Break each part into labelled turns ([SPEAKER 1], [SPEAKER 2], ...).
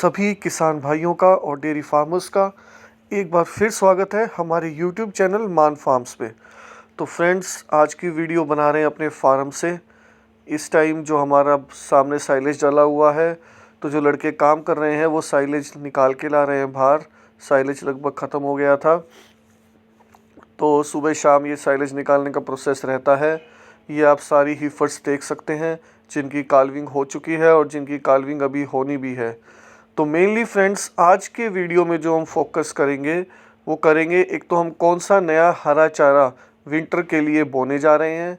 [SPEAKER 1] सभी किसान भाइयों का और डेयरी फार्मर्स का एक बार फिर स्वागत है हमारे यूट्यूब चैनल मान फार्म्स पे। तो फ्रेंड्स, आज की वीडियो बना रहे हैं अपने फार्म से। इस टाइम जो हमारा सामने साइलेज डाला हुआ है, तो जो लड़के काम कर रहे हैं वो साइलेज निकाल के ला रहे हैं बाहर। साइलेज लगभग ख़त्म हो गया था, तो सुबह शाम ये साइलेज निकालने का प्रोसेस रहता है। ये आप सारी हीफर्स देख सकते हैं जिनकी काल्विंग हो चुकी है और जिनकी काल्विंग अभी होनी भी है। तो मेनली फ्रेंड्स, आज के वीडियो में जो हम फोकस करेंगे वो करेंगे, एक तो हम कौन सा नया हरा चारा विंटर के लिए बोने जा रहे हैं,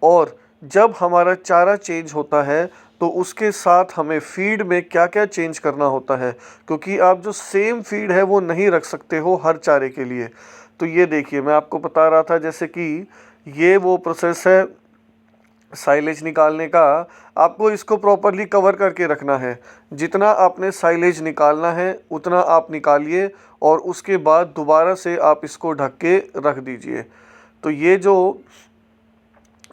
[SPEAKER 1] और जब हमारा चारा चेंज होता है तो उसके साथ हमें फीड में क्या क्या चेंज करना होता है, क्योंकि आप जो सेम फीड है वो नहीं रख सकते हो हर चारे के लिए। तो ये देखिए, मैं आपको बता रहा था जैसे कि ये वो प्रोसेस है साइलेज निकालने का। आपको इसको प्रॉपरली कवर करके रखना है। जितना आपने साइलेज निकालना है उतना आप निकालिए, और उसके बाद दोबारा से आप इसको ढक के रख दीजिए। तो ये जो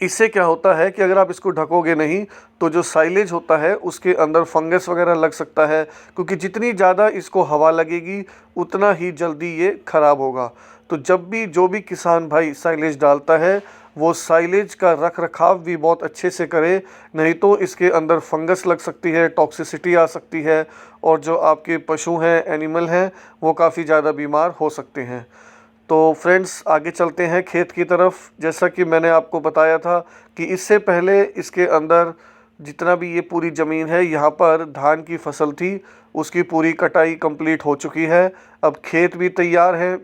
[SPEAKER 1] इससे क्या होता है कि अगर आप इसको ढकोगे नहीं तो जो साइलेज होता है उसके अंदर फंगस वगैरह लग सकता है, क्योंकि जितनी ज़्यादा इसको हवा लगेगी उतना ही जल्दी ये ख़राब होगा। तो जब भी जो भी किसान भाई साइलेज डालता है वो साइलेज का रख रखाव भी बहुत अच्छे से करे, नहीं तो इसके अंदर फंगस लग सकती है, टॉक्सिसिटी आ सकती है, और जो आपके पशु हैं, एनिमल हैं, वो काफ़ी ज़्यादा बीमार हो सकते हैं। तो फ्रेंड्स, आगे चलते हैं खेत की तरफ। जैसा कि मैंने आपको बताया था कि इससे पहले इसके अंदर जितना भी ये पूरी ज़मीन है, यहाँ पर धान की फसल थी, उसकी पूरी कटाई कंप्लीट हो चुकी है। अब खेत भी तैयार है,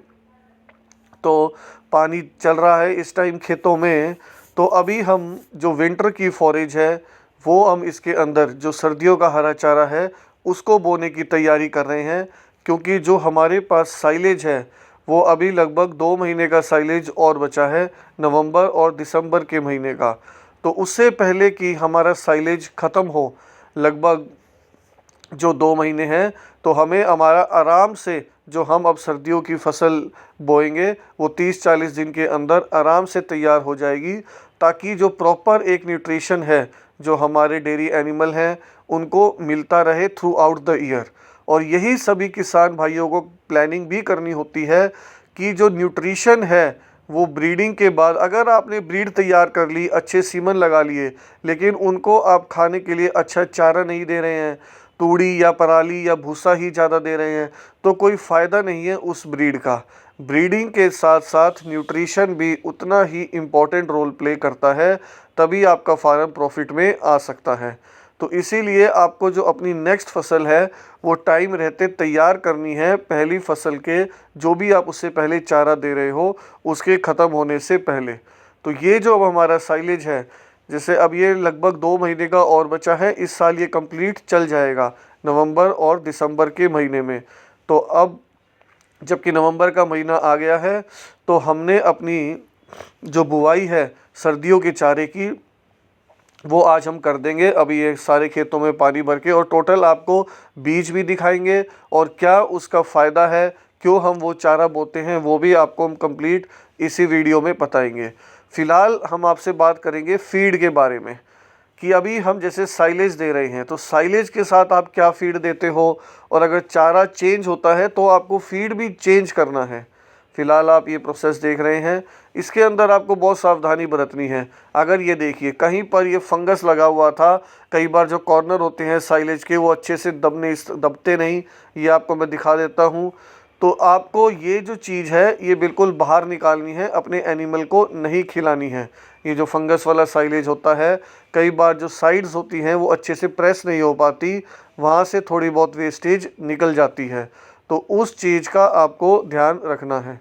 [SPEAKER 1] तो पानी चल रहा है इस टाइम खेतों में। तो अभी हम जो विंटर की फॉरेज है वो हम इसके अंदर जो सर्दियों का हरा चारा है उसको बोने की तैयारी कर रहे हैं, क्योंकि जो हमारे पास साइलेज है वो अभी लगभग 2 महीने का साइलेज और बचा है, नवंबर और दिसंबर के महीने का। तो उससे पहले कि हमारा साइलेज ख़त्म हो, लगभग जो 2 महीने हैं, तो हमें हमारा आराम से जो हम अब सर्दियों की फसल बोएंगे वो 30-40 दिन के अंदर आराम से तैयार हो जाएगी, ताकि जो प्रॉपर एक न्यूट्रिशन है जो हमारे डेयरी एनिमल हैं उनको मिलता रहे थ्रू आउट द ईयर। और यही सभी किसान भाइयों को प्लानिंग भी करनी होती है कि जो न्यूट्रिशन है वो ब्रीडिंग के बाद, अगर आपने ब्रीड तैयार कर ली, अच्छे सीमन लगा लिए, लेकिन उनको आप खाने के लिए अच्छा चारा नहीं दे रहे हैं, तूड़ी या पराली या भूसा ही ज़्यादा दे रहे हैं, तो कोई फ़ायदा नहीं है उस ब्रीड का। ब्रीडिंग के साथ साथ न्यूट्रिशन भी उतना ही इम्पोर्टेंट रोल प्ले करता है, तभी आपका फार्म प्रॉफिट में आ सकता है। तो इसीलिए आपको जो अपनी नेक्स्ट फसल है वो टाइम रहते तैयार करनी है, पहली फसल के जो भी आप उससे पहले चारा दे रहे हो उसके ख़त्म होने से पहले। तो ये जो अब हमारा साइलेज है, जैसे अब ये लगभग 2 महीने का और बचा है, इस साल ये कंप्लीट चल जाएगा नवंबर और दिसंबर के महीने में। तो अब जबकि नवंबर का महीना आ गया है, तो हमने अपनी जो बुवाई है सर्दियों के चारे की वो आज हम कर देंगे। अभी ये सारे खेतों में पानी भर के, और टोटल आपको बीज भी दिखाएंगे और क्या उसका फ़ायदा है, क्यों हम वो चारा बोते हैं, वो भी आपको हम कंप्लीट इसी वीडियो में बताएंगे। फ़िलहाल हम आपसे बात करेंगे फीड के बारे में, कि अभी हम जैसे साइलेज दे रहे हैं तो साइलेज के साथ आप क्या फीड देते हो, और अगर चारा चेंज होता है तो आपको फीड भी चेंज करना है। फ़िलहाल आप ये प्रोसेस देख रहे हैं, इसके अंदर आपको बहुत सावधानी बरतनी है। अगर ये देखिए कहीं पर ये फंगस लगा हुआ था, कई बार जो कॉर्नर होते हैं साइलेज के वो अच्छे से दबते नहीं, ये आपको मैं दिखा देता हूँ। तो आपको ये जो चीज़ है ये बिल्कुल बाहर निकालनी है, अपने एनिमल को नहीं खिलानी है। ये जो फंगस वाला साइलेज होता है, कई बार जो साइड्स होती हैं वो अच्छे से प्रेस नहीं हो पाती, वहाँ से थोड़ी बहुत वेस्टेज निकल जाती है, तो उस चीज़ का आपको ध्यान रखना है।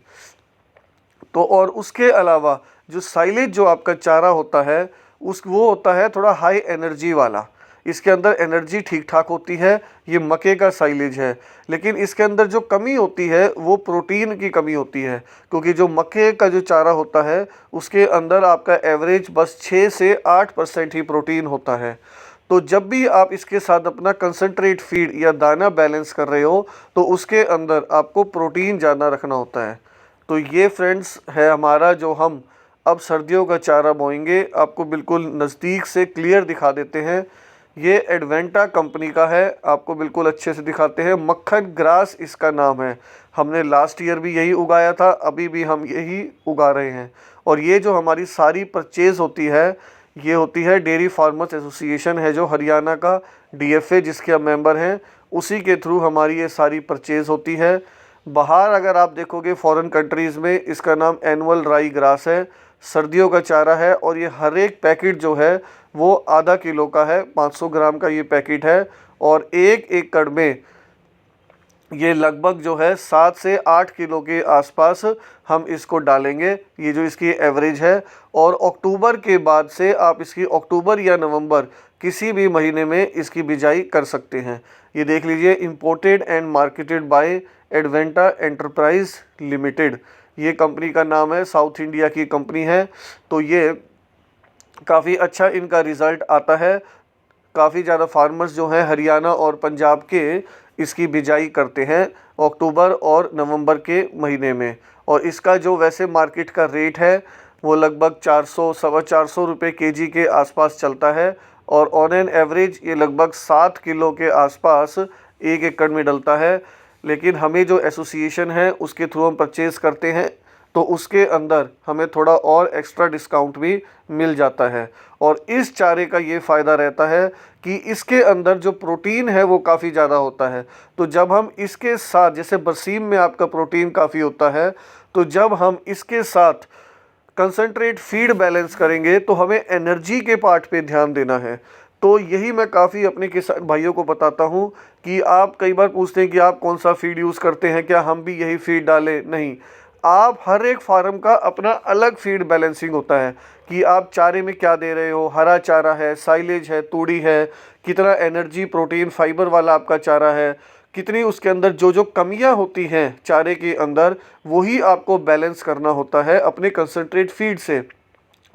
[SPEAKER 1] तो और उसके अलावा जो साइलेज जो आपका चारा होता है वो होता है थोड़ा हाई एनर्जी वाला। इसके अंदर एनर्जी ठीक ठाक होती है, ये मक्के का साइलेज है, लेकिन इसके अंदर जो कमी होती है वो प्रोटीन की कमी होती है, क्योंकि जो मक्के का जो चारा होता है उसके अंदर आपका एवरेज बस 6 से 8% ही प्रोटीन होता है। तो जब भी आप इसके साथ अपना कंसंट्रेट फीड या दाना बैलेंस कर रहे हो तो उसके अंदर आपको प्रोटीन ज़्यादा रखना होता है। तो ये फ्रेंड्स है हमारा जो हम अब सर्दियों का चारा बोएंगे, आपको बिल्कुल नज़दीक से क्लियर दिखा देते हैं। ये एडवेंटा कंपनी का है, आपको बिल्कुल अच्छे से दिखाते हैं। मक्खन ग्रास इसका नाम है। हमने लास्ट ईयर भी यही उगाया था, अभी भी हम यही उगा रहे हैं। और ये जो हमारी सारी परचेज़ होती है, ये होती है डेयरी फार्मर्स एसोसिएशन है जो हरियाणा का DFA जिसके हम मेंबर हैं, उसी के थ्रू हमारी ये सारी परचेज़ होती है। बाहर अगर आप देखोगे फॉरेन कंट्रीज़ में, इसका नाम एनुअल राई ग्रास है, सर्दियों का चारा है। और ये हर एक पैकेट जो है वो आधा किलो का है, 500 ग्राम का ये पैकेट है। और 1 एकड़ में ये लगभग जो है 7 से 8 किलो के आसपास हम इसको डालेंगे, ये जो इसकी एवरेज है। और अक्टूबर के बाद से आप इसकी अक्टूबर या नवंबर किसी भी महीने में इसकी बिजाई कर सकते हैं। ये देख लीजिए, imported and marketed by Adventa enterprise limited, ये कंपनी का नाम है, साउथ इंडिया की कंपनी है। तो ये काफ़ी अच्छा इनका रिज़ल्ट आता है। काफ़ी ज़्यादा फार्मर्स जो हैं हरियाणा और पंजाब के इसकी बिजाई करते हैं अक्टूबर और नवंबर के महीने में। और इसका जो वैसे मार्केट का रेट है वो लगभग 400 सवा 400 रुपये केजी के आसपास चलता है। और ऑन एन एवरेज ये लगभग 7 किलो के आसपास 1 एकड़ में डलता है। लेकिन हमें जो एसोसिएशन है उसके थ्रू हम परचेज़ करते हैं, तो उसके अंदर हमें थोड़ा और एक्स्ट्रा डिस्काउंट भी मिल जाता है। और इस चारे का ये फ़ायदा रहता है कि इसके अंदर जो प्रोटीन है वो काफ़ी ज़्यादा होता है। तो जब हम इसके साथ, जैसे बरसीम में आपका प्रोटीन काफ़ी होता है, तो जब हम इसके साथ कंसंट्रेट फीड बैलेंस करेंगे तो हमें एनर्जी के पार्ट पे ध्यान देना है। तो यही मैं काफ़ी अपने किसान भाइयों को बताता हूँ कि आप कई बार पूछते हैं कि आप कौन सा फीड यूज़ करते हैं, क्या हम भी यही फीड डालें? नहीं, आप हर एक फार्म का अपना अलग फीड बैलेंसिंग होता है कि आप चारे में क्या दे रहे हो। हरा चारा है, साइलेज है, तूड़ी है, कितना एनर्जी प्रोटीन फाइबर वाला आपका चारा है, कितनी उसके अंदर जो जो कमियां होती हैं चारे के अंदर, वही आपको बैलेंस करना होता है अपने कंसंट्रेट फीड से।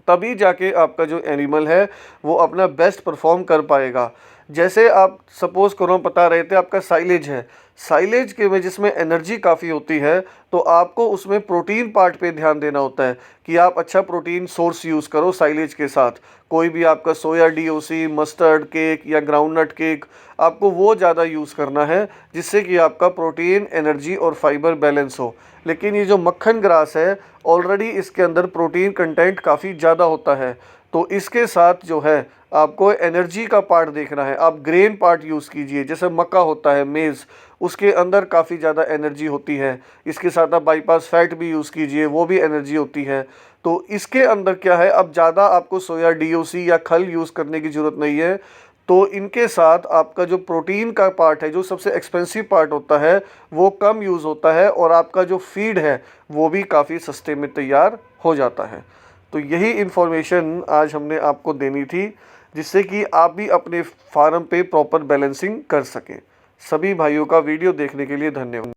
[SPEAKER 1] तभी जाके आपका जो एनिमल है वो अपना बेस्ट परफॉर्म कर पाएगा। जैसे आप सपोज़ करो, बता रहे थे आपका साइलेज है, साइलेज के में जिसमें एनर्जी काफ़ी होती है, तो आपको उसमें प्रोटीन पार्ट पे ध्यान देना होता है कि आप अच्छा प्रोटीन सोर्स यूज़ करो साइलेज के साथ। कोई भी आपका सोया DOC, मस्टर्ड केक या ग्राउंडनट केक, आपको वो ज़्यादा यूज़ करना है जिससे कि आपका प्रोटीन, एनर्जी और फाइबर बैलेंस हो। लेकिन ये जो मक्खन ग्रास है, ऑलरेडी इसके अंदर प्रोटीन कंटेंट काफ़ी ज़्यादा होता है, तो इसके साथ जो है आपको एनर्जी का पार्ट देखना है। आप ग्रेन पार्ट यूज़ कीजिए, जैसे मक्का होता है, मेज़, उसके अंदर काफ़ी ज़्यादा एनर्जी होती है। इसके साथ आप बाईपास फैट भी यूज़ कीजिए, वो भी एनर्जी होती है। तो इसके अंदर क्या है, अब ज़्यादा आपको सोया DOC या खल यूज़ करने की ज़रूरत नहीं है। तो इनके साथ आपका जो प्रोटीन का पार्ट है, जो सबसे एक्सपेंसिव पार्ट होता है, वो कम यूज़ होता है और आपका जो फीड है वो भी काफ़ी सस्ते में तैयार हो जाता है। तो यही इन्फॉर्मेशन आज हमने आपको देनी थी, जिससे कि आप भी अपने फार्म पे प्रॉपर बैलेंसिंग कर सकें। सभी भाइयों का वीडियो देखने के लिए धन्यवाद।